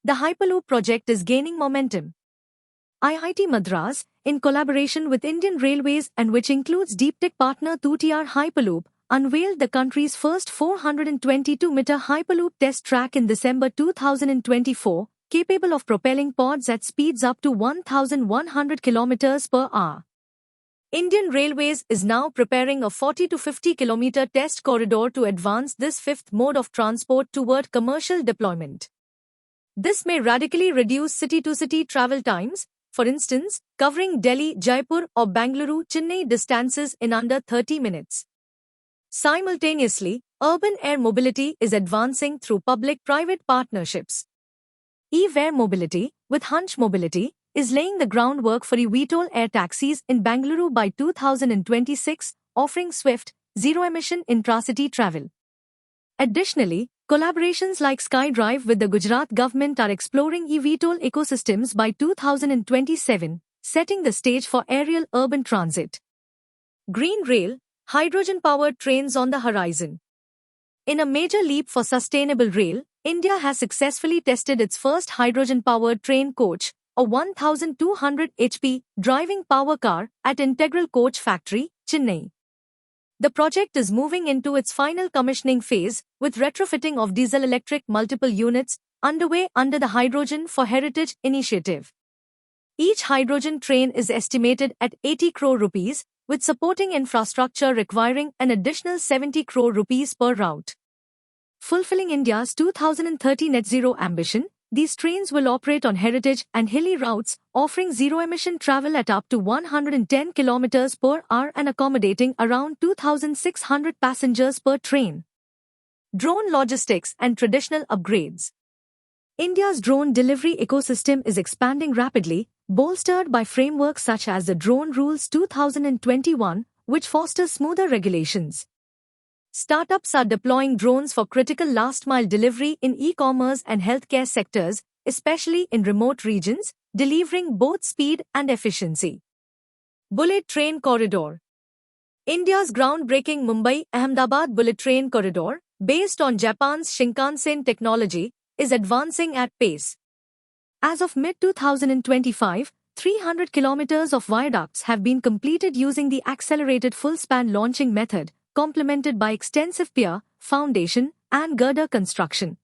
The Hyperloop project is gaining momentum. IIT Madras, in collaboration with Indian Railways and which includes deep tech partner Tutiar Hyperloop, unveiled the country's first 422-meter Hyperloop test track in December 2024, capable of propelling pods at speeds up to 1,100 km per hour. Indian Railways is now preparing a 40 to 50 km test corridor to advance this fifth mode of transport toward commercial deployment. This may radically reduce city-to-city travel times, for instance, covering Delhi, Jaipur or Bangalore, Chennai distances in under 30 minutes. Simultaneously, urban air mobility is advancing through public-private partnerships. eVer Mobility, with Hunch Mobility, is laying the groundwork for eVTOL air taxis in Bangalore by 2026, offering swift, zero-emission intracity travel. Additionally, collaborations like SkyDrive with the Gujarat government are exploring eVTOL ecosystems by 2027, setting the stage for aerial urban transit. Green rail, hydrogen-powered trains on the horizon. In a major leap for sustainable rail, India has successfully tested its first hydrogen-powered train coach, a 1,200 HP driving power car, at Integral Coach Factory, Chennai. The project is moving into its final commissioning phase, with retrofitting of diesel-electric multiple units underway under the Hydrogen for Heritage initiative. Each hydrogen train is estimated at 80 crore rupees, with supporting infrastructure requiring an additional 70 crore rupees per route. Fulfilling India's 2030 net zero ambition, these trains will operate on heritage and hilly routes, offering zero-emission travel at up to 110 km per hour and accommodating around 2,600 passengers per train. Drone logistics and traditional upgrades. India's drone delivery ecosystem is expanding rapidly, bolstered by frameworks such as the Drone Rules 2021, which fosters smoother regulations. Startups are deploying drones for critical last-mile delivery in e-commerce and healthcare sectors, especially in remote regions, delivering both speed and efficiency. Bullet Train Corridor. India's groundbreaking Mumbai-Ahmedabad bullet train corridor, based on Japan's Shinkansen technology, is advancing at pace. As of mid-2025, 300 kilometers of viaducts have been completed using the accelerated full-span launching method, complemented by extensive pier, foundation, and girder construction.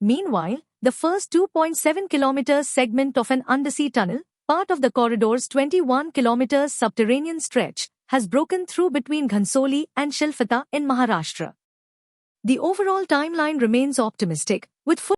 Meanwhile, the first 2.7 km segment of an undersea tunnel, part of the corridor's 21 km subterranean stretch, has broken through between Ghansoli and Shilpata in Maharashtra. The overall timeline remains optimistic, with full